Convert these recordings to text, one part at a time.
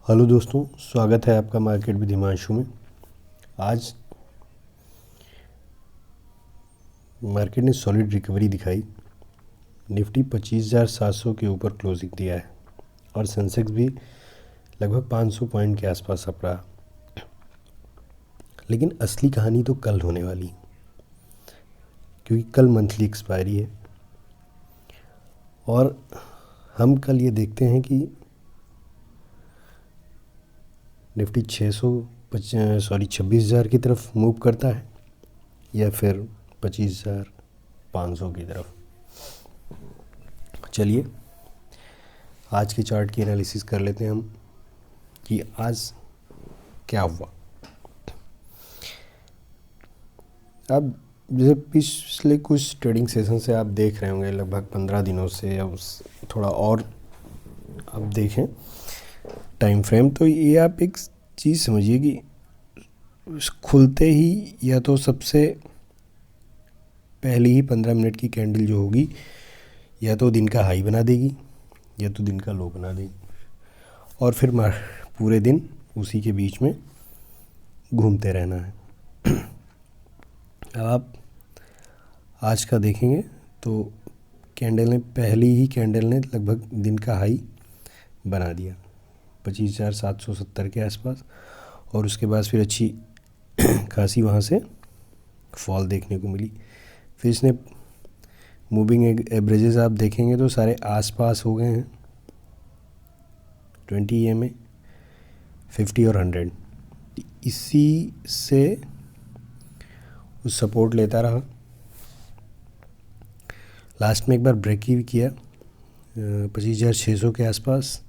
Hello दोस्तों, स्वागत है आपका मार्केट विद हिमांशु में। आज मार्केट ने सॉलिड रिकवरी दिखाई। निफ्टी 25,700 के ऊपर क्लोजिंग दिया है और सेंसेक्स भी लगभग 500 पॉइंट के आसपास अप रहा। लेकिन असली कहानी तो कल होने वाली, क्योंकि कल मंथली एक्सपायरी है और हम कल ये देखते हैं कि निफ्टी 26,000 की तरफ मूव करता है या फिर 25,500 की तरफ। चलिए आज के चार्ट की एनालिसिस कर लेते हैं हम कि आज क्या हुआ। अब जैसे पिछले कुछ ट्रेडिंग सेशन से आप देख रहे होंगे, लगभग 15 दिनों से, अब थोड़ा और आप देखें टाइम फ्रेम, तो ये आप एक चीज़ समझिए कि खुलते ही या तो सबसे पहले ही 15 मिनट की कैंडल जो होगी या तो दिन का हाई बना देगी या तो दिन का लो बना देगी और फिर पूरे दिन उसी के बीच में घूमते रहना है। अब आप आज का देखेंगे तो पहली ही कैंडल ने लगभग दिन का हाई बना दिया 25,770 के आसपास और उसके बाद फिर अच्छी खासी वहाँ से फॉल देखने को मिली। फिर इसने मूविंग एवरेजेस आप देखेंगे तो सारे आसपास हो गए हैं 20 EMA, 50 और 100। इसी से उस सपोर्ट लेता रहा। लास्ट में एक बार ब्रेक ही किया 25,600 के आसपास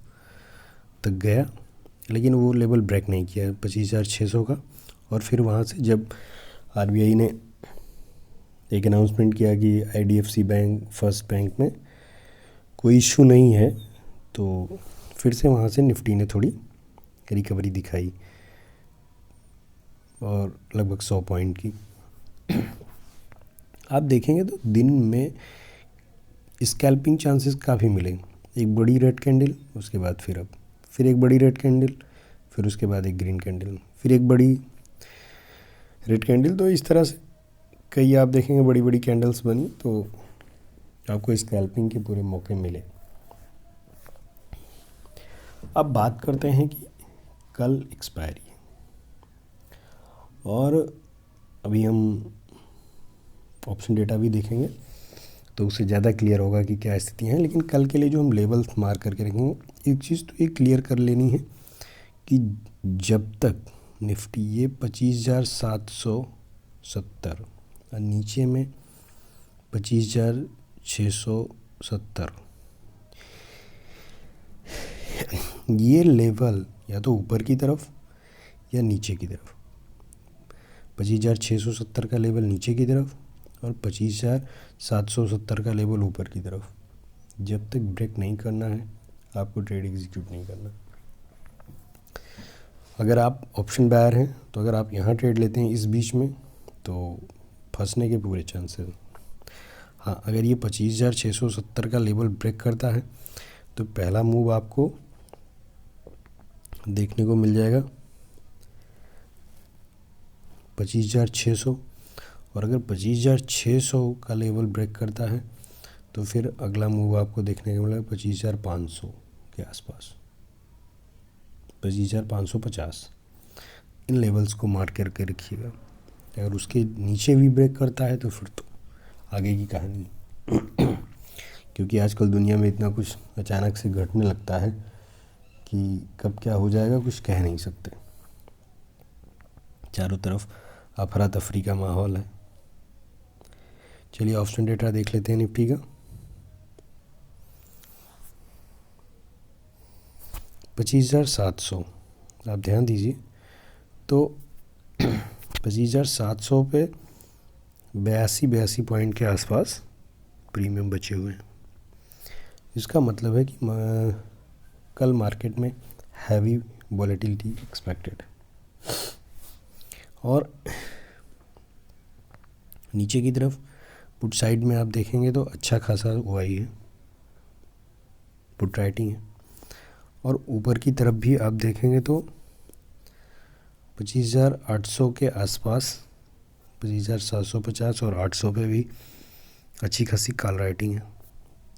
तक गया, लेकिन वो लेवल ब्रेक नहीं किया 25,600 का। और फिर वहाँ से जब RBI ने एक अनाउंसमेंट किया कि IDFC बैंक, फर्स्ट बैंक में कोई इशू नहीं है, तो फिर से वहाँ से निफ्टी ने थोड़ी रिकवरी दिखाई और लगभग 100 पॉइंट की। आप देखेंगे तो दिन में स्कैल्पिंग चांसेस काफ़ी मिलेंगे। एक बड़ी रेड कैंडल, उसके बाद फिर एक बड़ी रेड कैंडल, फिर उसके बाद एक ग्रीन कैंडल, फिर एक बड़ी रेड कैंडल। तो इस तरह से कई आप देखेंगे बड़ी बड़ी कैंडल्स बनी, तो आपको स्कैल्पिंग के पूरे मौके मिले। अब बात करते हैं कि कल एक्सपायरी है और अभी हम ऑप्शन डेटा भी देखेंगे तो उससे ज़्यादा क्लियर होगा कि क्या स्थितियाँ हैं। लेकिन कल के लिए जो हम लेवल्स मार्क करके रखेंगे, एक चीज़ तो ये क्लियर कर लेनी है कि जब तक निफ्टी ये 25,770 और नीचे में 25,670 ये लेवल या तो ऊपर की तरफ या नीचे की तरफ, 25,670 का लेवल नीचे की तरफ और 25,770 का लेवल ऊपर की तरफ, जब तक ब्रेक नहीं करना है आपको ट्रेड एग्जीक्यूट नहीं करना। अगर आप ऑप्शन बायर हैं तो अगर आप यहाँ ट्रेड लेते हैं इस बीच में तो फंसने के पूरे चांसेस। हाँ, अगर ये 25,670 का लेवल ब्रेक करता है तो पहला मूव आपको देखने को मिल जाएगा 25,600, और अगर 25,600 का लेवल ब्रेक करता है तो फिर अगला मूव आपको देखने को मिलेगा 25,500 के आसपास, 25,550। इन लेवल्स को मार्क करके रखिएगा। अगर उसके नीचे भी ब्रेक करता है तो फिर तो आगे की कहानी क्योंकि आजकल दुनिया में इतना कुछ अचानक से घटने लगता है कि कब क्या हो जाएगा कुछ कह नहीं सकते। चारों तरफ अफरा तफरी का माहौल है। चलिए ऑप्शन डेटा देख लेते हैं निफ्टी का। 25,700 आप ध्यान दीजिए तो 25,700 पे 82 पॉइंट के आसपास प्रीमियम बचे हुए हैं। इसका मतलब है कि कल मार्केट में हैवी वॉलेटिलिटी एक्सपेक्टेड है और नीचे की तरफ पुट साइड में आप देखेंगे तो अच्छा खासा हुआ ही है, पुट राइटिंग है और ऊपर की तरफ भी आप देखेंगे तो 25,800 के आसपास, 25,750 और 800 पे भी अच्छी खासी कॉल राइटिंग है।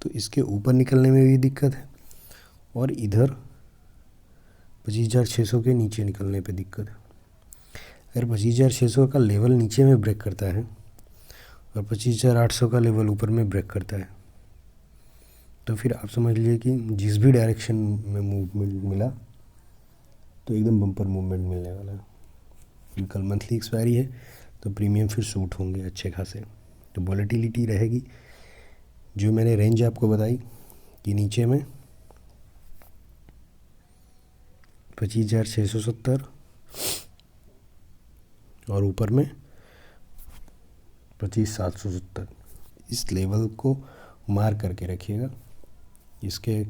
तो इसके ऊपर निकलने में भी दिक्कत है और इधर 25,600 के नीचे निकलने पे दिक्कत है। अगर 25,600 का लेवल नीचे में ब्रेक करता है और 25,800 का लेवल ऊपर में ब्रेक करता है तो फिर आप समझ लीजिए कि जिस भी डायरेक्शन में मूवमेंट मिला तो एकदम बम्पर मूवमेंट मिलने वाला है। कल मंथली एक्सपायरी है तो प्रीमियम फिर सूट होंगे अच्छे खासे। तो वॉलेटिलिटी रहेगी जो मैंने रेंज आपको बताई कि नीचे में 25,670 और ऊपर में 25,770, इस लेवल को मार करके रखिएगा। इसके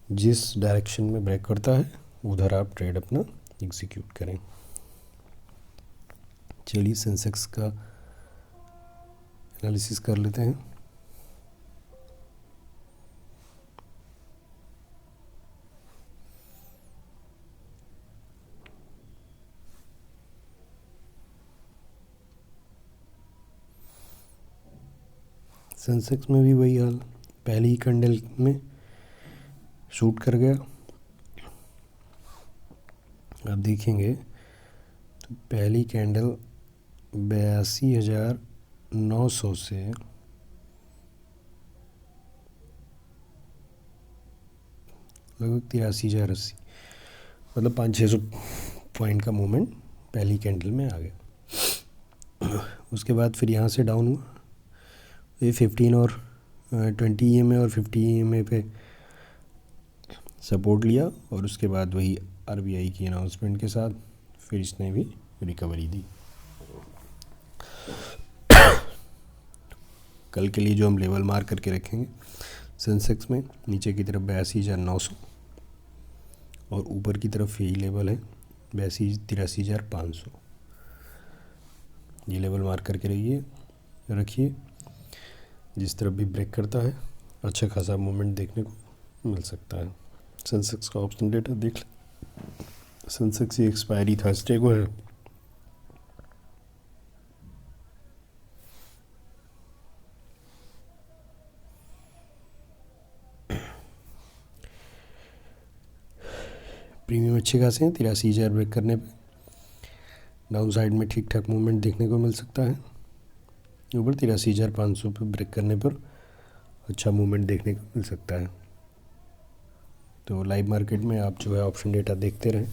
जिस डायरेक्शन में ब्रेक करता है उधर आप ट्रेड अपना एग्जीक्यूट करें। चलिए सेंसेक्स का एनालिसिस कर लेते हैं। सेंसेक्स में भी वही हाल, पहली ही कैंडल में शूट कर गया। आप देखेंगे तो पहली कैंडल 82,900 से लगभग 83,080, मतलब 500-600 पॉइंट का मूवमेंट पहली कैंडल में आ गया। उसके बाद फिर यहाँ से डाउन हुआ, ये 15 और 20 EMA और 50 EMA पे सपोर्ट लिया और उसके बाद वही RBI की अनाउंसमेंट के साथ फिर इसने भी रिकवरी दी। कल के लिए जो हम लेवल मार्क करके रखेंगे सेंसेक्स में, नीचे की तरफ 82,900 और ऊपर की तरफ यही लेवल है 83,500। ये लेवल मार्क करके रखिए। जिस तरफ भी ब्रेक करता है अच्छा खासा मूवमेंट देखने को मिल सकता है। सेंसेक्स का ऑप्शन डेटा देख लें। सेंसेक्स की एक्सपायरी थर्सडे को है। प्रीमियम अच्छे खासे हैं, 83,000 ब्रेक करने पे डाउन साइड में ठीक ठाक मूवमेंट देखने को मिल सकता है। ऊपर 83,500 पे ब्रेक करने पर अच्छा मूवमेंट देखने को मिल सकता है। तो लाइव मार्केट में आप जो है ऑप्शन डेटा देखते रहें,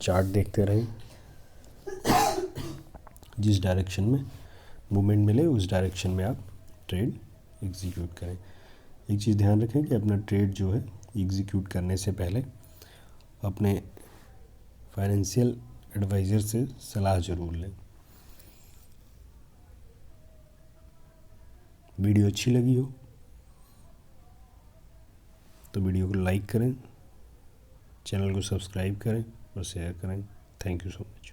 चार्ट देखते रहें, जिस डायरेक्शन में मूवमेंट मिले उस डायरेक्शन में आप ट्रेड एग्जीक्यूट करें। एक चीज़ ध्यान रखें कि अपना ट्रेड जो है एग्जीक्यूट करने से पहले अपने फाइनेंशियल एडवाइज़र से सलाह ज़रूर लें। वीडियो अच्छी लगी हो तो वीडियो को लाइक करें, चैनल को सब्सक्राइब करें और शेयर करें। Thank you so much.